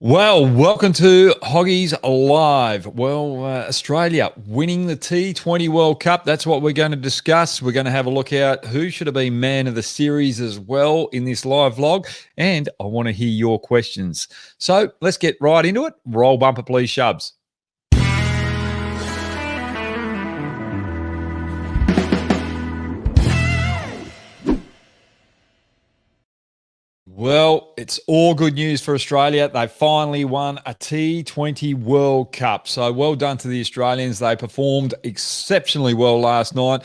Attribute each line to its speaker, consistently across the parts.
Speaker 1: Well, welcome to Hoggies Live. Well, Australia winning the T20 World Cup. That's what we're going to discuss. We're going to have a look at who should have been man of the series as well in this live vlog. And I want to hear your questions. So let's get right into it. Roll bumper, please, Shubs. Well, it's all good news for Australia. They finally won a T20 World Cup. So well done to the Australians. They performed exceptionally well last night.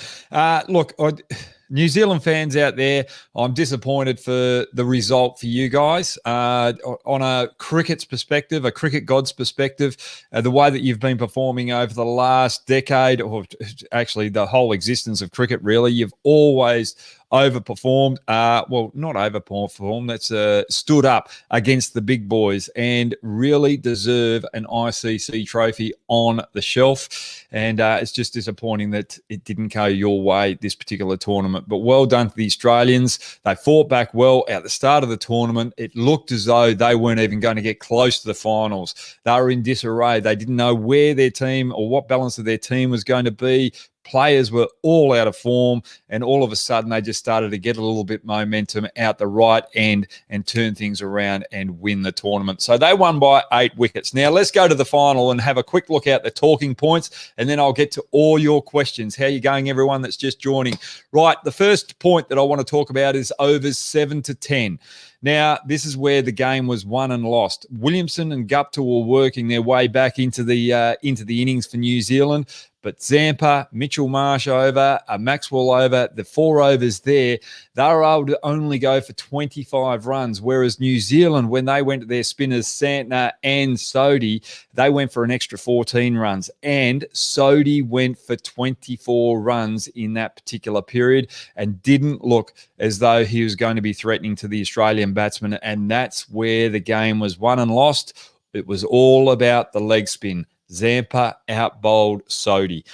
Speaker 1: New Zealand fans out there, I'm disappointed for the result for you guys. On a cricket's perspective, a cricket god's perspective, the way that you've been performing over the last decade, or actually the whole existence of cricket, really, you've always overperformed. Well, not overperformed. That's stood up against the big boys and really deserve an ICC trophy on the shelf. And it's just disappointing that it didn't go your way this particular tournament. But well done to the Australians. They fought back well at the start of the tournament. It looked as though they weren't even going to get close to the finals. They were in disarray. They didn't know where their team or what balance of their team was going to be. Players were all out of form, and all of a sudden they just started to get a little bit momentum out the right end and turn things around and win the tournament. So they won by 8 wickets. Now let's go to the final and have a quick look at the talking points, and then I'll get to all your questions. How are you going, everyone that's just joining? Right, the first point that I want to talk about is overs 7 to 10. Now, this is where the game was won and lost. Williamson and Gupta were working their way back into the innings for New Zealand, but Zampa, Mitchell Marsh over, Maxwell over, the 4 overs there, they were able to only go for 25 runs, whereas New Zealand, when they went to their spinners, Santner and Sodhi, they went for an extra 14 runs, and Sodhi went for 24 runs in that particular period and didn't look as though he was going to be threatening to the Australian batsmen, and that's where the game was won and lost. It was all about the leg spin. Zampa out-bowled Sodhi.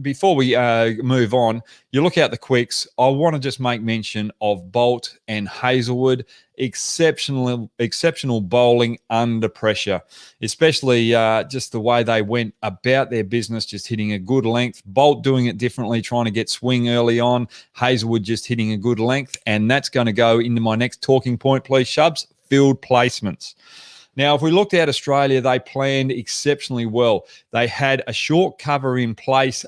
Speaker 1: Before we move on, you look out the quicks. I want to just make mention of Bolt and Hazlewood. Exceptional bowling under pressure, especially just the way they went about their business, just hitting a good length. Bolt doing it differently, trying to get swing early on. Hazlewood just hitting a good length, and that's going to go into my next talking point, please, Shubs, field placements. Now, if we looked at Australia, they planned exceptionally well. They had a short cover in place,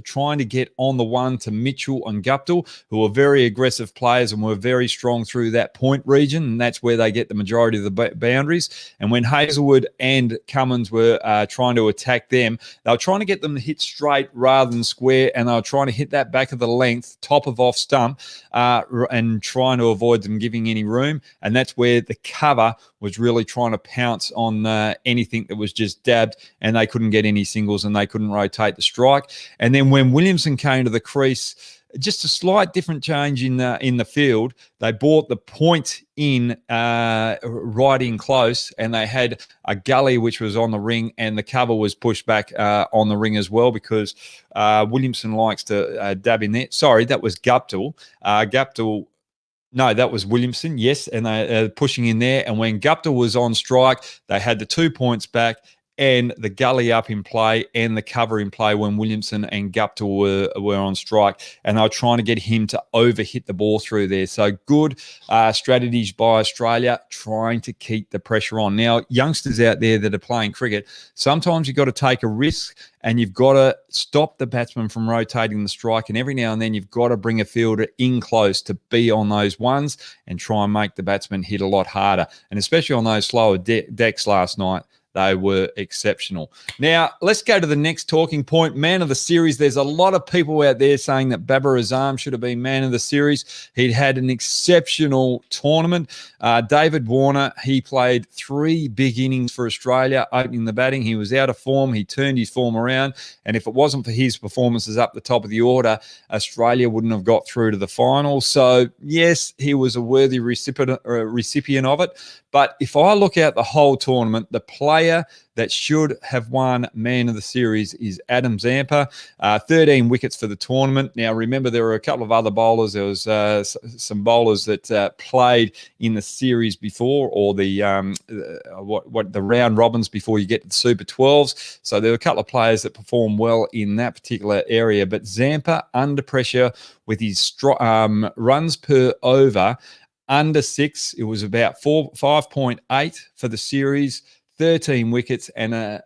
Speaker 1: trying to get on the one to Mitchell and Guptill, who were very aggressive players and were very strong through that point region, and that's where they get the majority of the boundaries. And when Hazlewood and Cummins were trying to attack them, they were trying to get them to hit straight rather than square, and they were trying to hit that back of the length, top of off stump, and trying to avoid them giving any room. And that's where the cover was really trying to pounce on anything that was just dabbed, and they couldn't get any singles and they couldn't rotate the strike. And then when Williamson came to the crease, just a slight different change in the field. They brought the point in right in close, and they had a gully which was on the ring, and the cover was pushed back on the ring as well, because Williamson likes to dab in there. Sorry, that was Guptill. No, that was Williamson, yes, and they pushing in there. And when Gupta was on strike, they had the 2 points back and the gully up in play and the cover in play when Williamson and Gupta were on strike, and they were trying to get him to overhit the ball through there. So good strategies by Australia, trying to keep the pressure on. Now, youngsters out there that are playing cricket, sometimes you've got to take a risk and you've got to stop the batsman from rotating the strike, and every now and then you've got to bring a fielder in close to be on those ones and try and make the batsman hit a lot harder. And especially on those slower decks last night, they were exceptional. Now, let's go to the next talking point, man of the series. There's a lot of people out there saying that Babar Azam should have been man of the series. He'd had an exceptional tournament. David Warner, he played 3 big innings for Australia, opening the batting. He was out of form. He turned his form around. And if it wasn't for his performances up the top of the order, Australia wouldn't have got through to the final. So, yes, he was a worthy recipient of it. But if I look at the whole tournament, the players player that should have won Man of the Series is Adam Zampa. 13 wickets for the tournament. Now, remember, there were a couple of other bowlers. There was some bowlers that played in the series before, or the round robins before you get to the Super 12s. So there were a couple of players that performed well in that particular area. But Zampa, under pressure with his runs per over, under 6, it was about 5.8 for the series. 13 wickets and an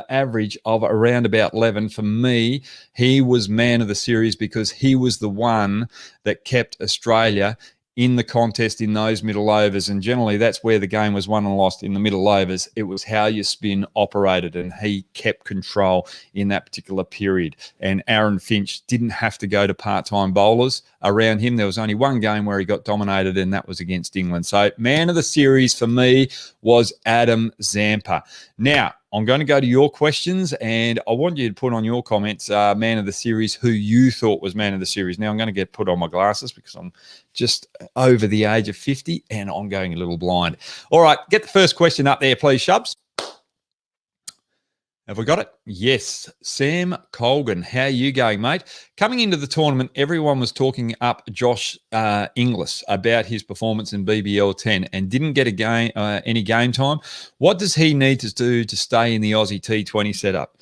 Speaker 1: average of around about 11. For me, he was man of the series because he was the one that kept Australia in the contest in those middle overs. And generally, that's where the game was won and lost, in the middle overs. It was how your spin operated, and he kept control in that particular period. And Aaron Finch didn't have to go to part-time bowlers around him. There was only one game where he got dominated, and that was against England. So man of the series for me was Adam Zampa. Now, I'm going to go to your questions, and I want you to put on your comments, man of the series, who you thought was man of the series. Now, I'm going to get put on my glasses because I'm just over the age of 50 and I'm going a little blind. All right, get the first question up there, please, Shubs. Have we got it? Yes. Sam Colgan, how are you going, mate? Coming into the tournament, everyone was talking up Josh Inglis about his performance in BBL 10 and didn't get any game time. What does he need to do to stay in the Aussie T20 setup?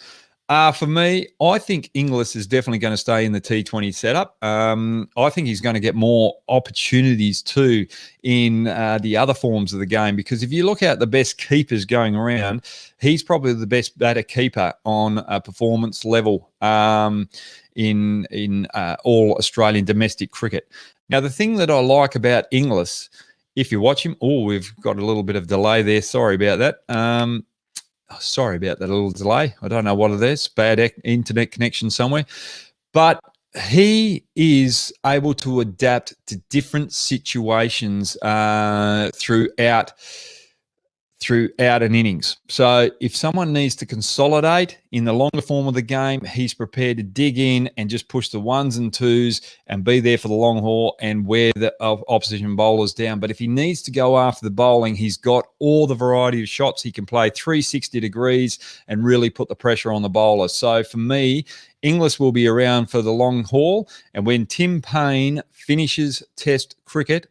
Speaker 1: For me, I think Inglis is definitely going to stay in the T20 setup. I think he's going to get more opportunities too in the other forms of the game, because if you look at the best keepers going around, he's probably the best batter keeper on a performance level in all Australian domestic cricket. Now, the thing that I like about Inglis, if you watch him, we've got a little bit of delay there. Sorry about that. Sorry about that little delay. I don't know what it is. Bad internet connection somewhere. But he is able to adapt to different situations throughout an innings. So if someone needs to consolidate in the longer form of the game, he's prepared to dig in and just push the ones and twos and be there for the long haul and wear the opposition bowlers down. But if he needs to go after the bowling, he's got all the variety of shots. He can play 360 degrees and really put the pressure on the bowler. So for me, Inglis will be around for the long haul. And when Tim Payne finishes Test cricket,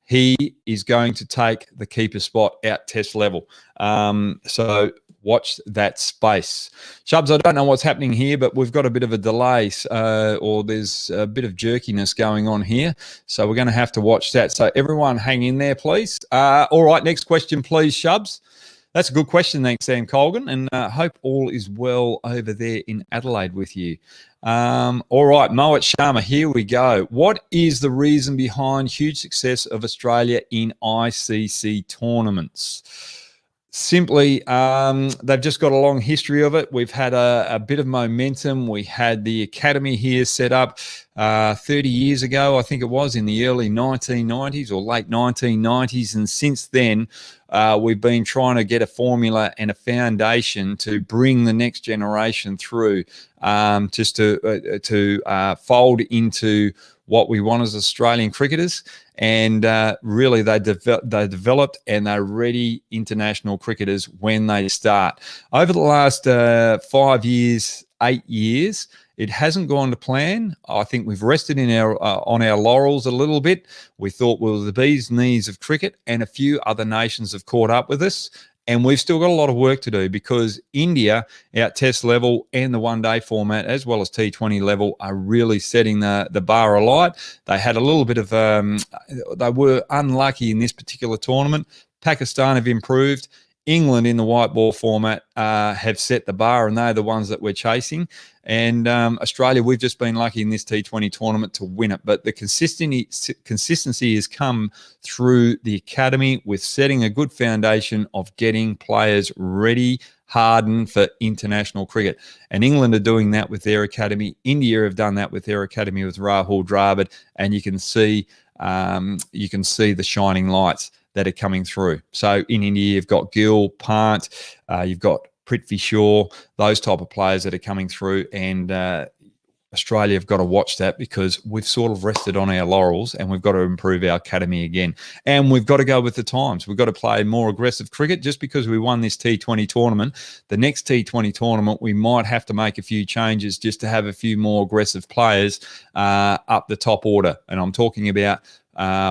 Speaker 1: he is going to take the keeper spot at Test level. So watch that space. Shubs, I don't know what's happening here, but we've got a bit of a delay, or there's a bit of jerkiness going on here. So we're going to have to watch that. So everyone hang in there, please. All right, next question, please, Shubs. That's a good question. Thanks, Sam Colgan. And hope all is well over there in Adelaide with you. All right, Moet Sharma, here we go. What is the reason behind huge success of Australia in ICC tournaments? Simply, they've just got a long history of it. We've had a bit of momentum. We had the academy here set up 30 years ago, I think it was, in the early 1990s or late 1990s. And since then, we've been trying to get a formula and a foundation to bring the next generation through, just to fold into what we want as Australian cricketers. And really, they developed and they're ready international cricketers when they start. Over the last 5 years, 8 years, it hasn't gone to plan. I think we've rested in on our laurels a little bit. We thought we were the bee's knees of cricket, and a few other nations have caught up with us. And we've still got a lot of work to do, because India, our Test level and the one-day format, as well as T20 level, are really setting the bar alight. They had a little bit of they were unlucky in this particular tournament. Pakistan have improved. England in the white ball format have set the bar, and they're the ones that we're chasing. And Australia, we've just been lucky in this T20 tournament to win it. But the consistency has come through the academy with setting a good foundation of getting players ready, hardened for international cricket. And England are doing that with their academy. India have done that with their academy with Rahul Dravid. And you can see the shining lights that are coming through. So in India, you've got Gill, Pant, you've got Prithvi Shaw, those type of players that are coming through. And Australia have got to watch that, because we've sort of rested on our laurels and we've got to improve our academy again. And we've got to go with the times. We've got to play more aggressive cricket. Just because we won this T20 tournament, the next T20 tournament, we might have to make a few changes just to have a few more aggressive players up the top order. And I'm talking about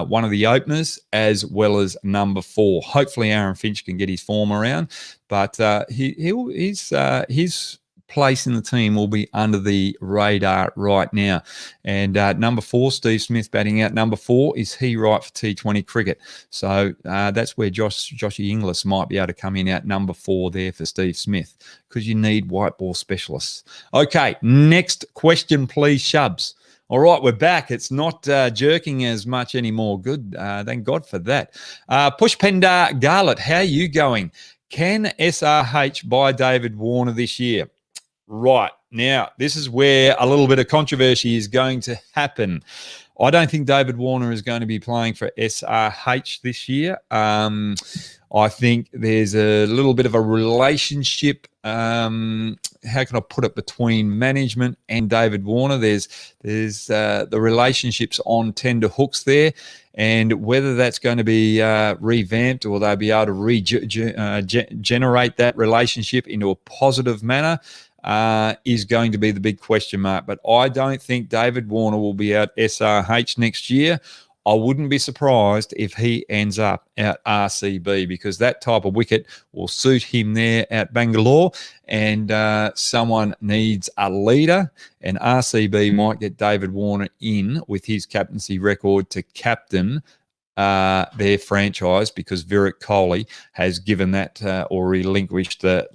Speaker 1: one of the openers as well as number 4. Hopefully Aaron Finch can get his form around, but his place in the team will be under the radar right now. And number 4, Steve Smith batting out number 4. Is he right for T20 cricket? So that's where Joshy Inglis might be able to come in at number 4 there for Steve Smith, because you need white ball specialists. Okay, next question, please, Shubs. All right, we're back. It's not jerking as much anymore. Good. Thank God for that. Pushpender Garlett, how are you going? Can SRH buy David Warner this year? Right. Now, this is where a little bit of controversy is going to happen. I don't think David Warner is going to be playing for SRH this year. I think there's a little bit of a relationship, how can I put it, between management and David Warner. There's the relationships on tender hooks there, and whether that's going to be revamped or they'll be able to generate that relationship into a positive manner is going to be the big question mark. But I don't think David Warner will be at SRH next year. I wouldn't be surprised if he ends up at RCB, because that type of wicket will suit him there at Bangalore, and someone needs a leader, and RCB might get David Warner in with his captaincy record to captain their franchise, because Virat Kohli has given that or relinquished the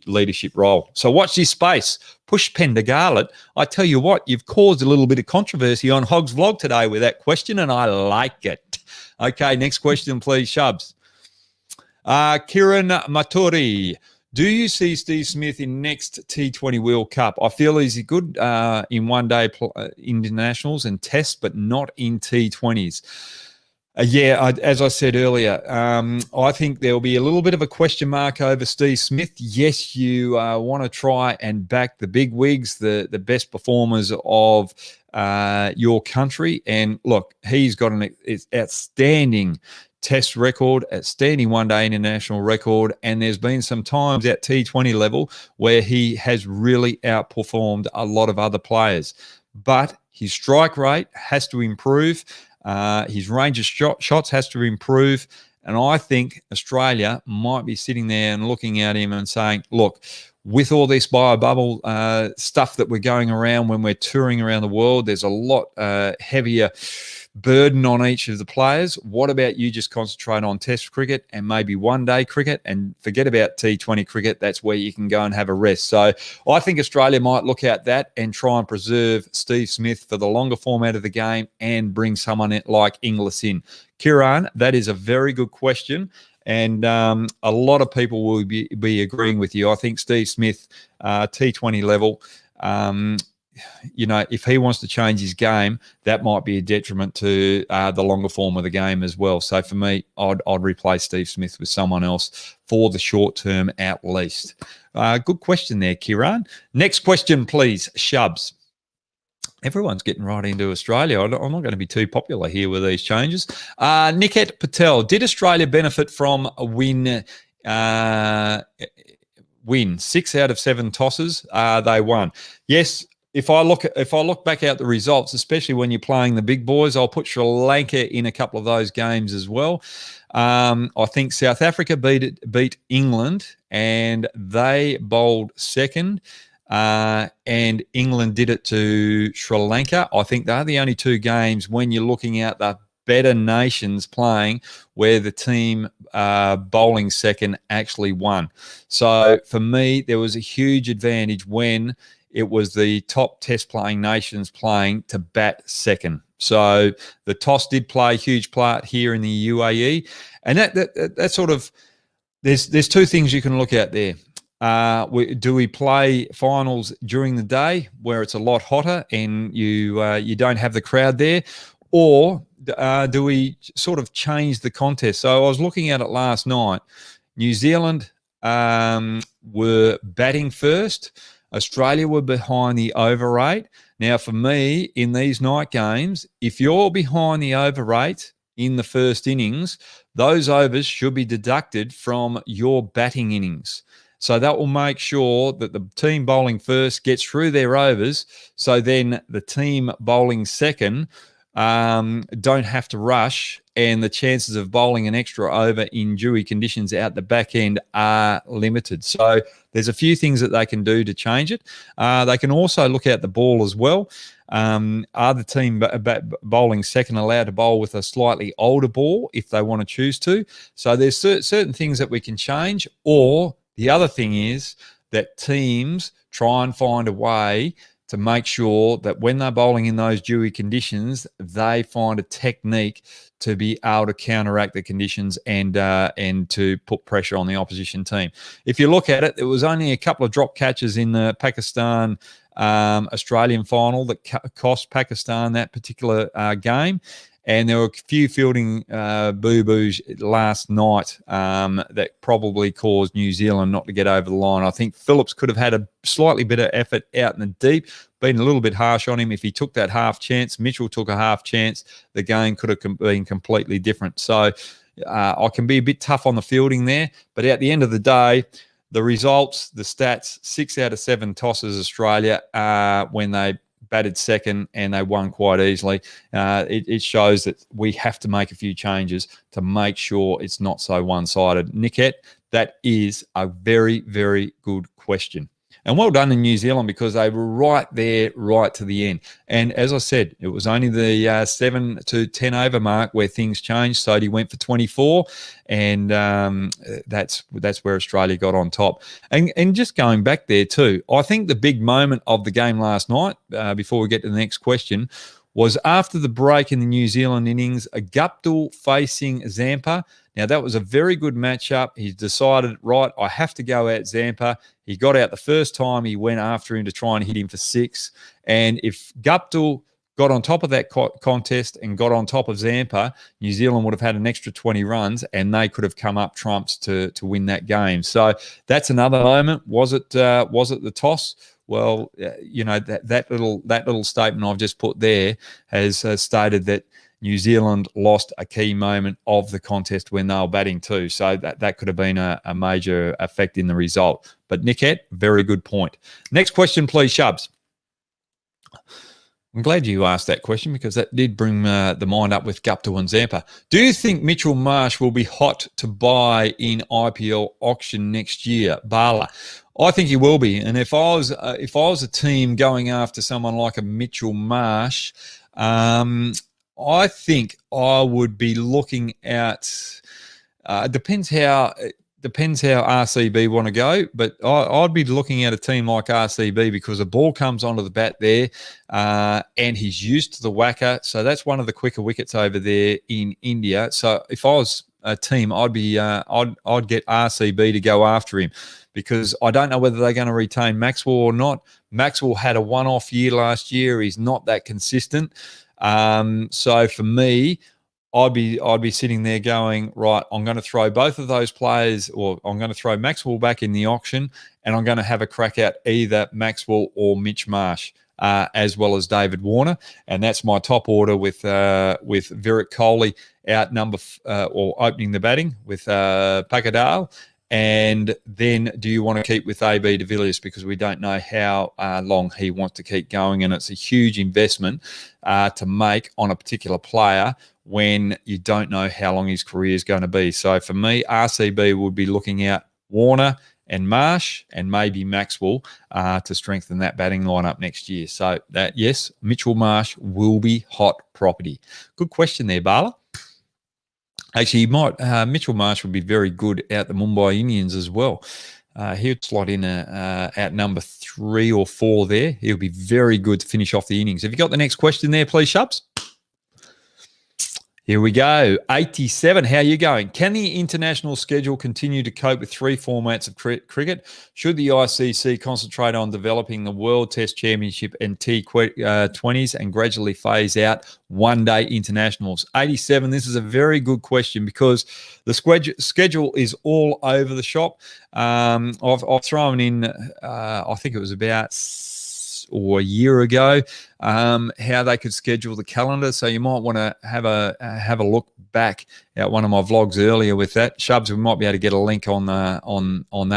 Speaker 1: leadership role. So watch this space. Pushpender Garlett, I tell you what, you've caused a little bit of controversy on Hogg's vlog today with that question, and I like it. Okay, next question, please, Shubs. Kiran Maturi, do you see Steve Smith in next T20 World Cup? I feel he's good in one-day internationals and tests, but not in T20s. As I said earlier, I think there'll be a little bit of a question mark over Steve Smith. Yes, you want to try and back the big wigs, the best performers of your country. And look, he's got an outstanding test record, outstanding one-day international record, and there's been some times at T20 level where he has really outperformed a lot of other players. But his strike rate has to improve. His range of shots has to improve. And I think Australia might be sitting there and looking at him and saying, look, with all this bio-bubble stuff that we're going around when we're touring around the world, there's a lot heavier burden on each of the players. What about you just concentrate on test cricket and maybe one-day cricket and forget about T20 cricket? That's where you can go and have a rest. So I think Australia might look at that and try and preserve Steve Smith for the longer format of the game and bring someone like Inglis in. Kiran, that is a very good question. And a lot of people will be agreeing with you. I think Steve Smith, T20 level, if he wants to change his game, that might be a detriment to the longer form of the game as well. So for me, I'd replace Steve Smith with someone else for the short term at least. Good question there, Kiran. Next question, please, Shubs. Everyone's getting right into Australia. I'm not going to be too popular here with these changes. Niket Patel, did Australia benefit from a win? 6 out of 7 tosses, they won. Yes. If I look back at the results, especially when you're playing the big boys, I'll put Sri Lanka in a couple of those games as well. I think South Africa beat England, and they bowled second, and England did it to Sri Lanka. I think they're the only 2 games when you're looking at the better nations playing where the team bowling second actually won. So for me, there was a huge advantage when it was the top test playing nations playing to bat second. So the toss did play a huge part here in the UAE. And that sort of, there's 2 things you can look at there. Do we play finals during the day where it's a lot hotter and you don't have the crowd there? Or do we sort of change the contest? So I was looking at it last night. New Zealand were batting first. Australia were behind the over rate. Now, for me, in these night games, if you're behind the over rate in the first innings, those overs should be deducted from your batting innings. So that will make sure that the team bowling first gets through their overs. So then the team bowling second don't have to rush, and the chances of bowling an extra over in dewy conditions out the back end are limited. So there's a few things that they can do to change it. They can also look at the ball as well. Are the team bowling second allowed to bowl with a slightly older ball if they want to choose to? So there's certain things that we can change. Or the other thing is that teams try and find a way to make sure that when they're bowling in those dewy conditions, they find a technique to be able to counteract the conditions and to put pressure on the opposition team. If you look at it, there was only a couple of drop catches in the Pakistan Australian final that cost Pakistan that particular game. And there were a few fielding boo-boos last night that probably caused New Zealand not to get over the line. I think Phillips could have had a slightly better effort out in the deep, been a little bit harsh on him. If he took that half chance, Mitchell took a half chance, the game could have been completely different. So I can be a bit tough on the fielding there. But at the end of the day, the results, the stats, 6 out of 7 tosses Australia when they batted second and they won quite easily. It shows that we have to make a few changes to make sure it's not so one-sided. Nickette, that is a very, very good question. And well done in New Zealand, because they were right there, right to the end. And as I said, it was only the 7 to 10 over mark where things changed. Sodhi went for 24, and that's where Australia got on top. And just going back there too, I think the big moment of the game last night, before we get to the next question, was after the break in the New Zealand innings, a Guptill facing Zampa. Now, that was a very good matchup. He decided, right, I have to go at Zampa. He got out the first time. He went after him to try and hit him for 6. And if Guptill got on top of that contest and got on top of Zampa, New Zealand would have had an extra 20 runs and they could have come up trumps to win that game. So that's another moment. Was it the toss? Well, that little statement I've just put there has stated that New Zealand lost a key moment of the contest when they were batting too. So that could have been a major effect in the result. But Nickette, very good point. Next question, please, Shubs. I'm glad you asked that question, because that did bring the mind up with Guptill and Zampa. Do you think Mitchell Marsh will be hot to buy in IPL auction next year? Bala. I think he will be. And if I was a team going after someone like a Mitchell Marsh, I think I would be looking at. Depends how RCB want to go, but I'd be looking at a team like RCB, because the ball comes onto the bat there, and he's used to the whacker. So that's one of the quicker wickets over there in India. So if I was a team, I'd get RCB to go after him, because I don't know whether they're going to retain Maxwell or not. Maxwell had a one-off year last year. He's not that consistent. So for me, I'd be sitting there going, right, I'm going to throw both of those players, or I'm going to throw Maxwell back in the auction, and I'm going to have a crack at either Maxwell or Mitch Marsh, as well as David Warner. And that's my top order with Virat Kohli out or opening the batting with Pakadal. And then do you want to keep with AB de Villiers, because we don't know how long he wants to keep going, and it's a huge investment to make on a particular player when you don't know how long his career is going to be. So for me, RCB would be looking out Warner and Marsh and maybe Maxwell to strengthen that batting lineup next year. So that, yes, Mitchell Marsh will be hot property. Good question there, Bala. Actually, Mitchell Marsh would be very good out the Mumbai Indians as well. He would slot in at number 3 or 4 there. He'll be very good to finish off the innings. Have you got the next question there, please, Shubs? Here we go. 87. How are you going? Can the international schedule continue to cope with three formats of cricket? Should the ICC concentrate on developing the World Test Championship and T20s and gradually phase out one-day internationals? 87. This is a very good question because the schedule is all over the shop. I've thrown in, I think it was about or a year ago, how they could schedule the calendar. So you might want to have a look back at one of my vlogs earlier with that. Shubs, we might be able to get a link on that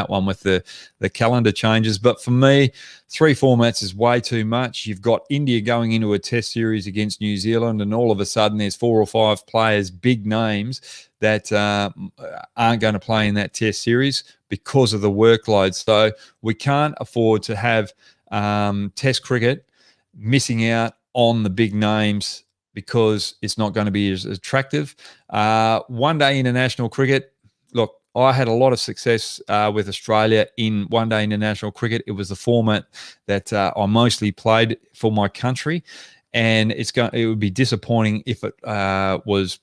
Speaker 1: one with the calendar changes. But for me, three formats is way too much. You've got India going into a test series against New Zealand, and all of a sudden there's 4 or 5 players, big names, that aren't going to play in that test series because of the workload. So we can't afford to have test cricket missing out on the big names because it's not going to be as attractive. One-day international cricket, look, I had a lot of success with Australia in one-day international cricket. It was the format that I mostly played for my country, and it would be disappointing if it was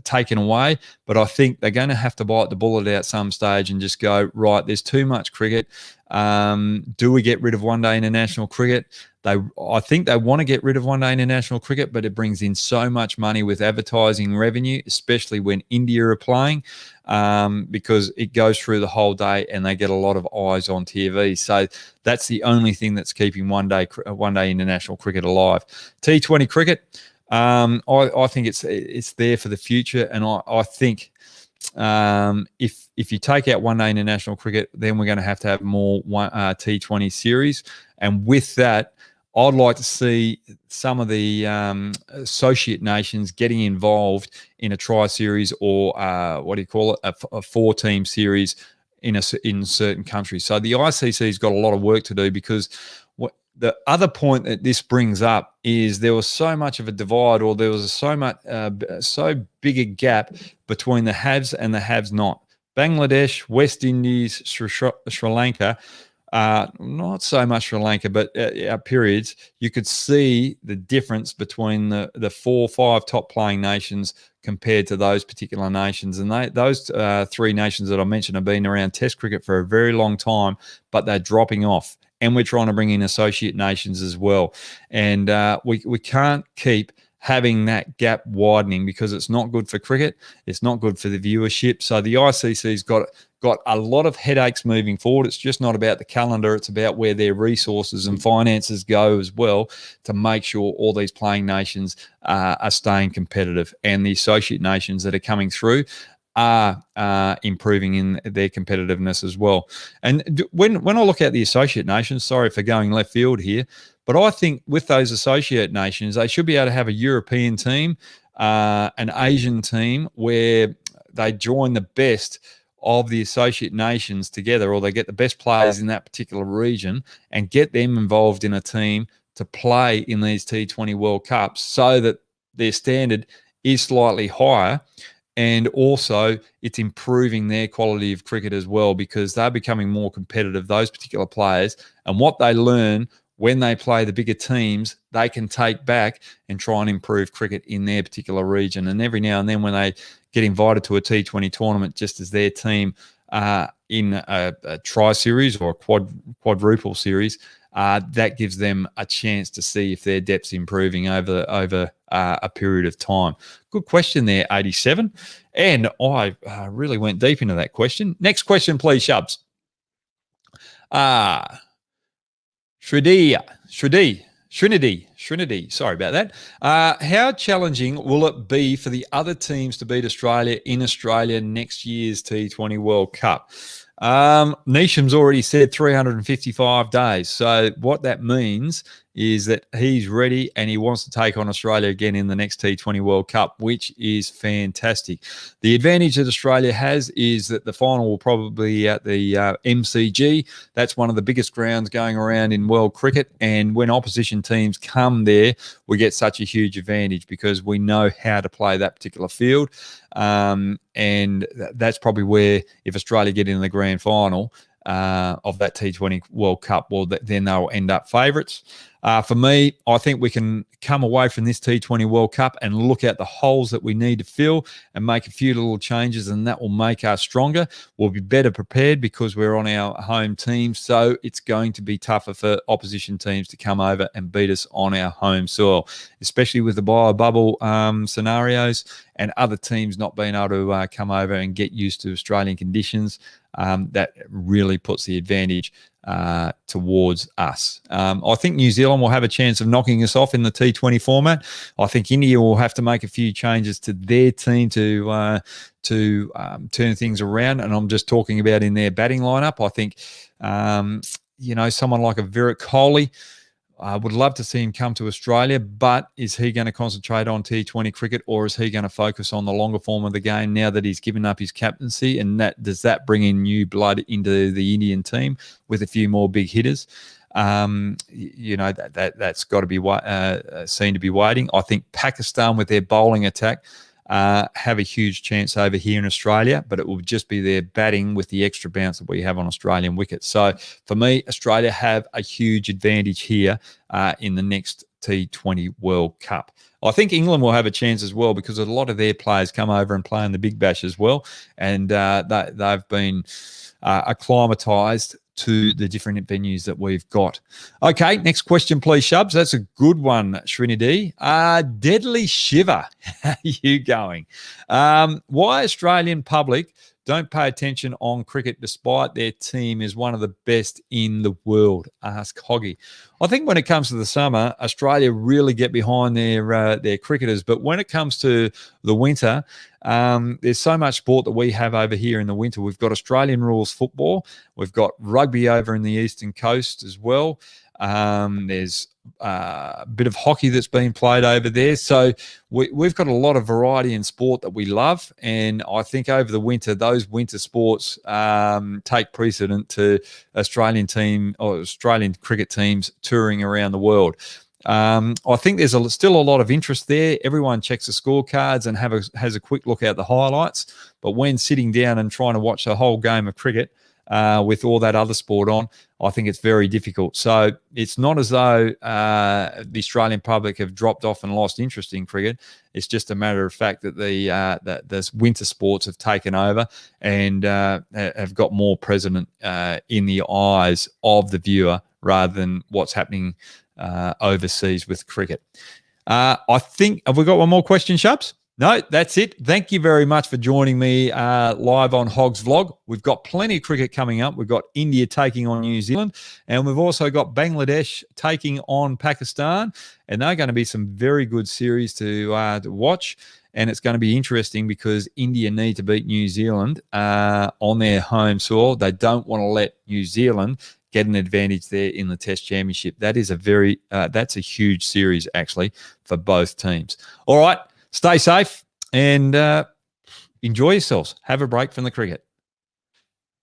Speaker 1: taken away. But I think they're going to have to bite the bullet at some stage and just go, right, there's too much cricket. Do we get rid of one-day international cricket? I think they want to get rid of one-day international cricket, but it brings in so much money with advertising revenue, especially when India are playing, because it goes through the whole day and they get a lot of eyes on TV. So that's the only thing that's keeping one-day international cricket alive. T20 cricket, I think it's there for the future, and I think if you take out one-day international cricket, then we're going to have more T20 series, and with that, I'd like to see some of the associate nations getting involved in a tri-series or a 4-team series in certain countries. So the ICC's got a lot of work to do, because the other point that this brings up is there was so much of a divide, or there was so big a gap between the haves and the haves not. Bangladesh, West Indies, Sri Lanka, not so much Sri Lanka, but at periods, you could see the difference between the 4 or 5 top playing nations compared to those particular nations. And those 3 nations that I mentioned have been around Test cricket for a very long time, but they're dropping off. And we're trying to bring in associate nations as well. And we can't keep having that gap widening, because it's not good for cricket. It's not good for the viewership. So the ICC's got a lot of headaches moving forward. It's just not about the calendar. It's about where their resources and finances go as well, to make sure all these playing nations are staying competitive. And the associate nations that are coming through are improving in their competitiveness as well. And when I look at the associate nations, sorry for going left field here, but I think with those associate nations, they should be able to have a European team, an Asian team, where they join the best of the associate nations together, or they get the best players in that particular region and get them involved in a team to play in these T20 World Cups, so that their standard is slightly higher. And also it's improving their quality of cricket as well, because they're becoming more competitive, those particular players. And what they learn when they play the bigger teams, they can take back and try and improve cricket in their particular region. And every now and then, when they get invited to a T20 tournament, just as their team in a tri-series or a quadruple series, that gives them a chance to see if their depth's improving over a period of time. Good question there, 87. And I really went deep into that question. Next question, please, Shubs. Srinidhi, sorry about that. How challenging will it be for the other teams to beat Australia in Australia next year's T20 World Cup? Neesham's already said 355 days. So what that means is that he's ready and he wants to take on Australia again in the next T20 World Cup, which is fantastic. The advantage that Australia has is that the final will probably be at the MCG. That's one of the biggest grounds going around in world cricket. And when opposition teams come there, we get such a huge advantage because we know how to play that particular field. And that's probably where, if Australia get into the grand final of that T20 World Cup, well, then they'll end up favourites. For me, I think we can come away from this T20 World Cup and look at the holes that we need to fill and make a few little changes, and that will make us stronger. We'll be better prepared because we're on our home team, so it's going to be tougher for opposition teams to come over and beat us on our home soil, especially with the bio-bubble scenarios and other teams not being able to come over and get used to Australian conditions. That really puts the advantage towards us. I think New Zealand will have a chance of knocking us off in the T20 format. I think India will have to make a few changes to their team to turn things around, and I'm just talking about in their batting lineup. I think someone like a Virat Kohli, I would love to see him come to Australia, but is he going to concentrate on T20 cricket, or is he going to focus on the longer form of the game now that he's given up his captaincy? And does that bring in new blood into the Indian team with a few more big hitters? That's got to be seen to be waiting. I think Pakistan with their bowling attack have a huge chance over here in Australia, but it will just be their batting with the extra bounce that we have on Australian wickets. So for me, Australia have a huge advantage here in the next T20 World Cup. I think England will have a chance as well because a lot of their players come over and play in the Big Bash as well, and they've been acclimatised to the different venues that we've got. Okay, next question, please, Shubs. That's a good one, Srinidhi. Deadly Shiver, how are you going? Why Australian public don't pay attention on cricket despite their team is one of the best in the world? Ask Hoggy. I think when it comes to the summer, Australia really get behind their cricketers, but when it comes to the winter, there's so much sport that we have over here in the winter. We've got Australian rules football. We've got rugby over in the eastern coast as well. There's a bit of hockey that's being played over there. So we've got a lot of variety in sport that we love. And I think over the winter, those winter sports take precedent to Australian cricket teams touring around the world. I think there's still a lot of interest there. Everyone checks the scorecards and has a quick look at the highlights. But when sitting down and trying to watch a whole game of cricket with all that other sport on, I think it's very difficult. So it's not as though the Australian public have dropped off and lost interest in cricket. It's just a matter of fact that the winter sports have taken over and have got more present in the eyes of the viewer rather than what's happening overseas with cricket. I think, have we got one more question, Shubs? No, that's it. Thank you very much for joining me live on Hogg's Vlog. We've got plenty of cricket coming up. We've got India taking on New Zealand, and we've also got Bangladesh taking on Pakistan, and they're going to be some very good series to watch. And it's going to be interesting because India need to beat New Zealand on their home soil. They don't want to let New Zealand get an advantage there in the Test Championship. That is that's a huge series actually for both teams. All right. Stay safe and enjoy yourselves. Have a break from the cricket.